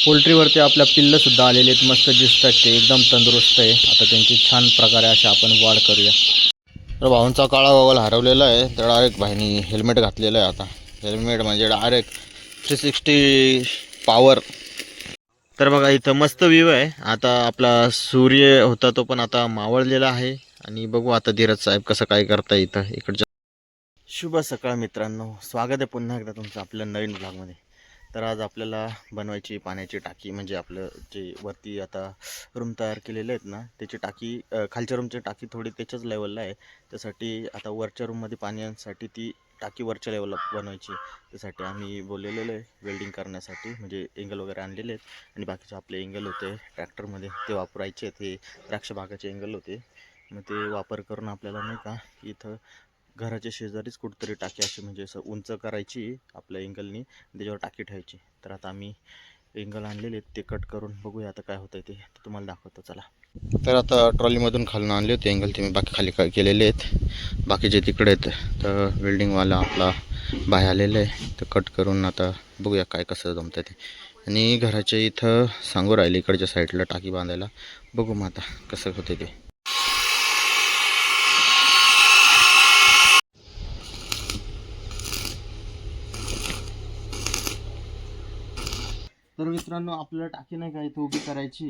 पोल्ट्रीवरती आपल्या पिल्लंसुद्धा आलेले आहेत, मस्त दिसतात, ते एकदम तंदुरुस्त आहे. आता त्यांची छान प्रकारे अशा आपण वाढ करूया. तर भाऊंचा काळा गॉगल हरवलेला आहे, तर डायरेक्ट भाईनी हेल्मेट घातलेलं आहे. आता हेल्मेट म्हणजे डायरेक्ट 360 पॉवर. तर बघा इथं मस्त व्ह्यू आहे. आता आपला सूर्य होता तो पण आता मावळलेला आहे. आणि बघू आता धीरज साहेब कसं काय करता इथं इकडच्या. शुभ सकाळ मित्रांनो, स्वागत आहे पुन्हा एकदा तुमचं आपल्या नवीन ब्लॉगमध्ये. तर आज आपल्याला बनवायची पाण्याची टाकी, म्हणजे आपलं जे वरती आता रूम तयार केलेले आहेत ना, त्याची टाकी, खालच्या रूमची टाकी थोडी त्याच्याच लेवलला आहे. त्यासाठी आता वरच्या रूममध्ये पाण्यासाठी ती टाकी वरच्या लेवलला बनवायची. त्यासाठी आम्ही बोललेलं आहे वेल्डिंग करण्यासाठी, म्हणजे एंगल वगैरे आणलेले आहेत. आणि बाकीचे आपले एंगल होते ट्रॅक्टरमध्ये, ते वापरायचे. ते द्राक्ष बागाचे एंगल होते, मग ते वापर करून आपल्याला नाही का इथं घराच्या शेजारीच कुठंतरी टाकी अशी म्हणजे असं उंच करायची आपल्या एंगलनी, त्याच्यावर टाकी ठेवायची. तर आता आम्ही एंगल आणलेले ते कट करून बघूया आता काय होतं ते तुम्हाला दाखवतो, चला. तर आता ट्रॉलीमधून खालून आणले होते एंगल, ते मी बाकी खाली केलेले आहेत, बाकीचे तिकडे आहेत. तर वेल्डिंगवाला आपला बाहेर आलेलं आहे, तर कट करून आता बघूया काय कसं जमतं ते. आणि घराच्या इथं सांगू राहिले इकडच्या साईडला टाकी बांधायला, बघू मग आता कसं होते ते. तर मित्रांनो, आपल्याला टाकी नाही का इथं उभी करायची,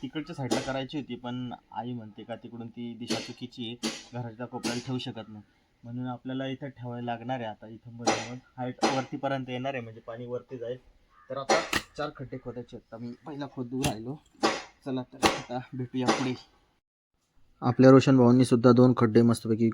तिकडच्या साईडला करायची होती, पण आई म्हणते का तिकडून ती दिशा चुकीची आहे, घराच्या कोपऱ्याला ठेवू शकत नाही, म्हणून आपल्याला इथं ठेवायला लागणार आहे. आता इथं मध्ये हाईट वरतीपर्यंत येणार आहे, म्हणजे पाणी वरती जाईल. तर आता 4 खड्डे खोदायचे आहेत. मी पहिला खोदू राहिलो, चला तर आता भेटूया पुढे. आपल्या रोशन भाऊंनी सुद्धा 2 खड्डे मस्तपैकी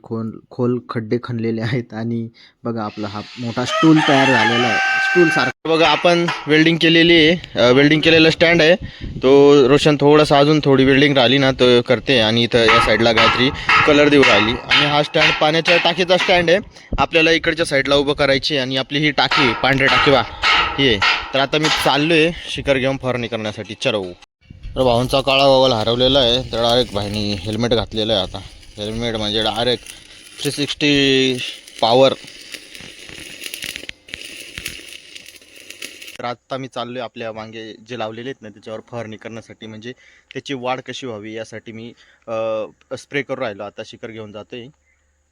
खोल खड्डे खणलेले आहेत. आणि बघा आपला हा मोठा स्टूल तयार झालेला आहे, स्टूल सारखं. बघा आपण वेल्डिंग केलेली आहे, वेल्डिंग केलेला स्टँड आहे तो. रोशन थोडासा अजून थोडी वेल्डिंग राहिली ना तो करते. आणि इथं या साईडला गायत्री कलर देऊ राहिली. आणि हा स्टँड पाण्याच्या टाकीचा स्टँड आहे, आपल्याला इकडच्या साईडला उभं करायची. आणि आपली ही टाकी पांढरी टाकी बा ही आहे. तर आता मी चाललोय शिखर घेऊन फवारणी करण्यासाठी, चलो. तर भाऊंचा काळा गॉगल हरवलेला आहे, तर डायरेक्ट भाईनी हेल्मेट घातलेलं आहे. आता हेल्मेट म्हणजे डायरेक्ट 360 पॉवर. तर आता मी चाललोय आपल्या वांगे जे लावलेले आहेत ना त्याच्यावर फवारणी करण्यासाठी, म्हणजे त्याची वाढ कशी व्हावी यासाठी मी स्प्रे करून राहिलो. आता शिखर घेऊन जातोय,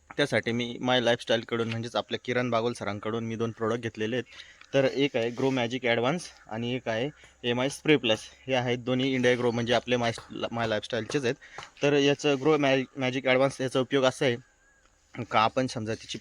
त्यासाठी मी माय लाईफस्टाईलकडून म्हणजेच आपल्या किरण बागोल सरांकडून मी 2 प्रोडक्ट घेतलेले आहेत. तर एक आहे ग्रो मॅजिक ॲडव्हान्स आणि एक आहे MI स्प्रे प्लस. हे आहेत दोन्ही इंडिया ग्रो, म्हणजे आपले माय लाईफस्टाईलचेच आहेत. तर याचं ग्रो मॅजिक ॲडव्हान्स याचा उपयोग असा आहे का, आपण समजा त्याची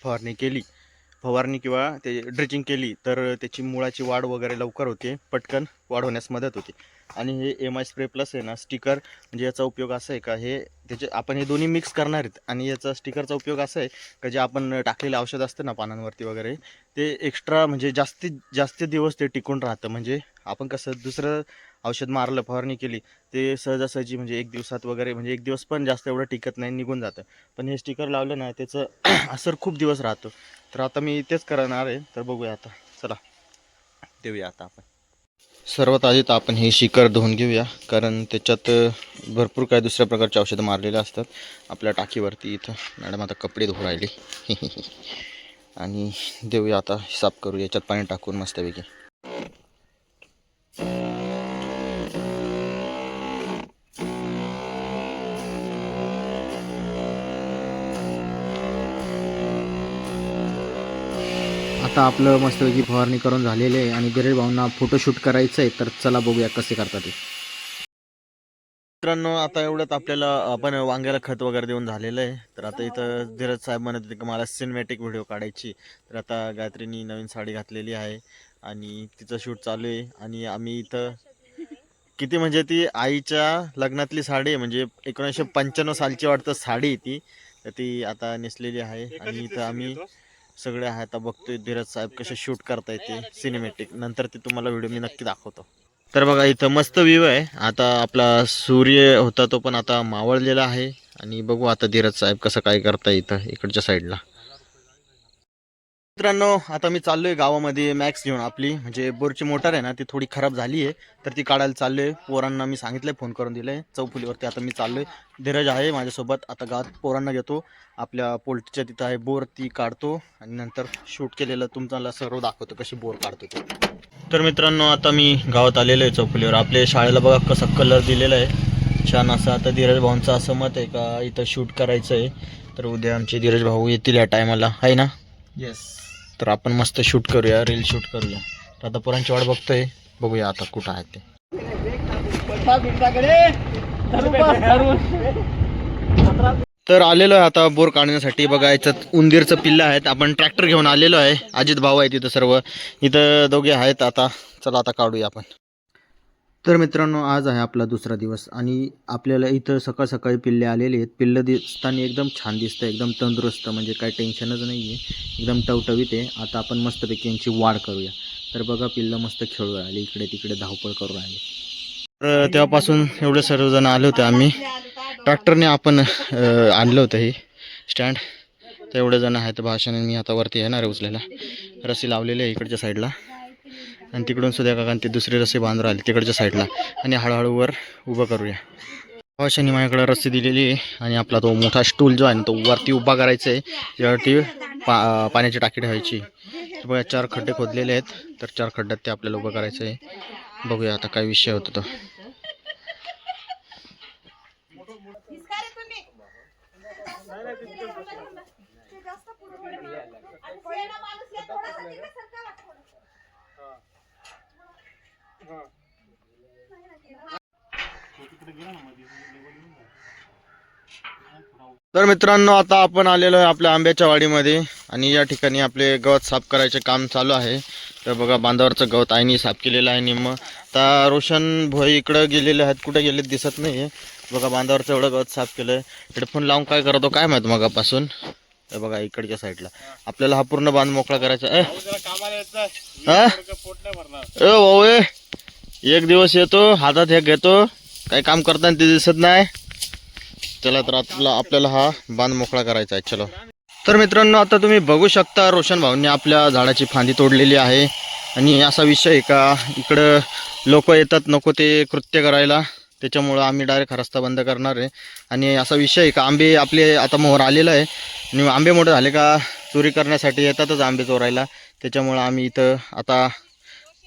फवारणी किंवा ते ड्रिचिंग केली तर त्याची मुळाची वाढ वगैरे लवकर होते, पटकन वाढ होण्यास मदत होते. आणि हे MI स्प्रे प्लस आहे ना स्टिकर, म्हणजे याचा उपयोग असा आहे का, हे त्याचे आपण हे दोन्ही मिक्स करणार आहेत. आणि याचा स्टिकरचा उपयोग असा आहे का, जे आपण टाकलेलं औषध असतं ना पानांवरती वगैरे, ते एक्स्ट्रा म्हणजे जास्तीत दिवस ते टिकून राहतं. म्हणजे आपण कसं दुसरं औषध मारलं, फवारणी केली, ते सहजासहजी म्हणजे 1 दिवसात वगैरे, म्हणजे 1 दिवस पण जास्त एवढं टिकत नाही, निघून जातं. पण हे स्टिकर लावलं ना त्याचं असर खूप दिवस राहतो. तर आता मी तेच करणार आहे, तर बघूया आता, चला देऊया आता आपण. सर्वात आधी तर आपण हे शिखर धुवून घेऊया, कारण त्याच्यात भरपूर काय दुसऱ्या प्रकारचे औषधं मारलेले असतात आपल्या टाकीवरती. इथं मॅडम आता कपडे धुवून राहिली आणि देऊया आता, साफ करू याच्यात पाणी टाकून मस्तपैकी. आता आपलं मस्तपैकी फवारणी करून झालेले आहे आणि धीरज भाऊंना फोटोशूट करायचं आहे, तर चला बघूया कसे करतात ते. मित्रांनो, आता एवढ्यात आपल्याला आपण वांग्याला खत वगैरे देऊन झालेलं आहे. तर आता इथं धीरज साहेब म्हणत होते की मला सिनेमॅटिक व्हिडिओ काढायची. तर आता गायत्रीनी नवीन साडी घातलेली आहे आणि तिचं शूट चालू आहे. आणि आम्ही इथं किती म्हणजे ती आईच्या लग्नातली साडी आहे, म्हणजे 1995 सालची वाटतं साडी ती. तर ती आता नेसलेली आहे. आणि इथं आम्ही सगळे आहे आता बघतोय धीरज साहेब कसे शूट करता येते सिनेमॅटिक. नंतर ते तुम्हाला व्हिडिओ मी नक्की दाखवतो. तर बघा इथं मस्त व्ह्यू आहे. आता आपला सूर्य होता तो पण आता मावळलेला आहे. आणि बघू आता धीरज साहेब कसं काय करता इथं इकडच्या साईडला. मित्रांनो आता मी चाललोय गावामध्ये मॅक्स घेऊन. आपली म्हणजे बोरची मोटर आहे ना ती थोडी खराब झाली आहे, तर ती काढायला चाललोय. पोरांना मी सांगितलंय, फोन करून दिलंय चौफुलीवरती. आता मी चाललोय, धीरज आहे माझ्यासोबत. आता गावात पोरांना घेतो, आपल्या पोल्ट्रीच्या तिथं आहे बोर, ती काढतो आणि नंतर शूट केलेलं तुम्हाला सर्व दाखवतो कशी बोर काढतो ते. तर मित्रांनो आता मी गावात आलेलो आहे चौफुलीवर. आपल्या शाळेला बघा कसा कलर दिलेला आहे छान असा. आता धीरज भाऊंचं असं मत आहे का इथं शूट करायचं आहे, तर उद्या आमचे धीरज भाऊ येतील या टायमाला, आहे ना? येस. तर आपण मस्त शूट करूया, रील शूट करूया. तर आता पोरांची वाट बघतोय, बघूया आता कुठं आहे ते. तर आलेलो आहे आता बोर काढण्यासाठी. बघा याच्यात उंदीरचं पिल्लं आहेत. आपण ट्रॅक्टर घेऊन आलेलो आहे, अजित भाऊ आहे तिथं सर्व, इथं दोघे आहेत. आता चला आता काढूया आपण. तर मित्रांनो आज आहे आपला दुसरा दिवस आणि आपल्याला इथं सकाळ सकाळी पिल्ले आलेले आहेत. पिल्लं दिसताना एकदम छान दिसतं, एकदम तंदुरुस्त, म्हणजे काही टेन्शनच नाही आहे, एकदम टवटवीत आहे. आता आपण मस्तपैकी यांची वाढ करूया. तर बघा पिल्लं मस्त खेळू राहिले, इकडे तिकडे धावपळ करू राहिले. तर तेव्हापासून एवढे सर्वजण आले होते, आम्ही ट्रॅक्टरने आपण आणलं होतं हे स्टँड. तर एवढे जण आहेत. भाषण मी आता वरती येणार आहे उचलायला. रस्सी लावलेली आहे इकडच्या साईडला आणि तिकडून सुद्धा काका ते दुसरी रस्सी बांधून राहिली तिकडच्या साईडला आणि हळूहळू वर उभं करूया. भाषाने माझ्याकडे रस्सी दिलेली आहे आणि आपला तो मोठा स्टूल जो आहे ना तो वरती उभा करायचा आहे. त्यावरती पाण्याची टाकी ठेवायची. तर बघा 4 खड्डे खोदलेले आहेत, तर 4 खड्ड्यात ते आपल्याला उभं करायचं आहे. बघूया आता काय विषय होतो तो. तर मित्रांनो आता आपण आलेलो आहे आपल्या आंब्याच्या वाडीमध्ये आणि या ठिकाणी आपले गवत साफ करायचे काम चालू आहे. तर बघा बांधावरचं गवत आईनी साफ केलेलं आहे निम्म. आता रोशन भोई इकडं गेलेले आहेत, कुठे गेले दिसत नाही. बघा बांधावरचं एवढं गवत साफ केलं आहे. हेडफोन लावून काय करतो काय माहीत मगापासून. तर बघा इकडच्या साईडला आपल्याला हा पूर्ण बांध मोकळा करायचा आहे. भाऊ एक दिवस येतो हातात हे घेतो, काही काम करताना ते दिसत नाही. चला तर आपल्याला हा बांध मोकळा करायचा आहे. चलो. तर मित्रांनो आता तुम्ही बघू शकता रोशन भाऊंनी आपल्या झाडाची फांदी तोडलेली आहे आणि असा विषय आहे का इकडं लोक येतात नको ते कृत्य करायला, त्याच्यामुळं आम्ही डायरेक्ट हा रस्ता बंद करणार आहे. आणि असा विषय आहे का आंबे आपले आता मोहर आलेला आहे आणि आंबे मोठे झाले का चोरी करण्यासाठी येतातच आंबे चोरायला. त्याच्यामुळं आम्ही इथं आता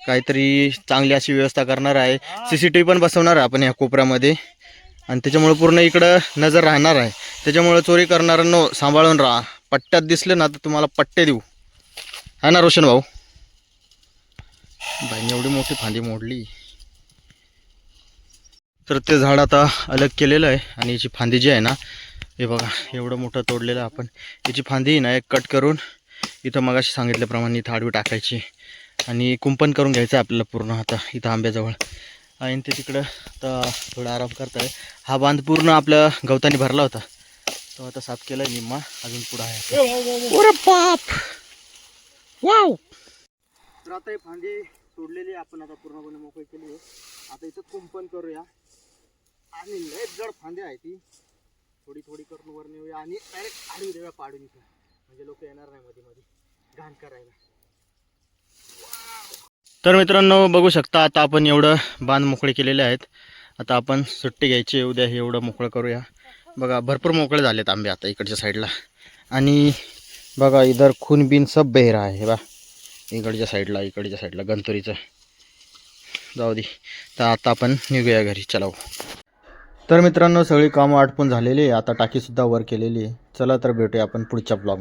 काहीतरी चांगली अशी व्यवस्था करणार आहे. CCTV पण बसवणार आहे आपण या कोपऱ्यामध्ये आणि त्याच्यामुळे पूर्ण इकडं नजर राहणार आहे. त्याच्यामुळे चोरी करणाऱ्यांनो सांभाळून राहा. पट्ट्यात दिसले ना तर तुम्हाला पट्टे देऊ, है ना रोशन भाऊ? बाईने एवढी मोठी फांदी मोडली. तर ते झाड आता अलग केलेलं आहे आणि याची फांदी जी आहे ना हे बघा एवढं मोठं तोडलेलं आहे. आपण याची फांदी ना एक कट करून इथं मगाशी सांगितल्याप्रमाणे इथं आडवी टाकायची आणि कुंपण करून घ्यायचं आहे आपल्याला पूर्ण. आता इथं आंब्याजवळ आणि ते तिकडं आता थोडा आराम करत आहे. हा बांध पूर्ण आपल्या गवताने भरला होता, तो आता साफ केला आहे निम्मा, अजून पुढं आहे. अरे बाप वाव. तर आता ही फांदी तोडलेली आपण आता पूर्णपणे मोकळी केली आहे. आता इथं कुंपण करूया आणि लय जड फांदी आहे ती, थोडी थोडी करून वर नेऊया आणि डायरेक्ट आडवी देऊया पाडून इथं, म्हणजे लोक येणार नाही मध्ये मध्ये घाण करायला. तर मित्रांनो बघू शकता आता आपण एवढं बांध मोकळे केलेले आहेत. आता आपण सुट्टी घ्यायची, उद्या हे एवढं मोकळं करूया. बघा भरपूर मोकळे झालेत आंबे आता इकडच्या साईडला आणि बघा इधर खून बिन सब बह रहा है. बा इकडच्या साईडला गंतुरीचं जाऊ दे. तर आता आपण निघूया घरी, चला. तर मित्रांनो सगळी कामं आटपून झालेली आहे. आता टाकीसुद्धा वर केलेली आहे. चला तर भेटूया आपण पुढच्या ब्लॉग.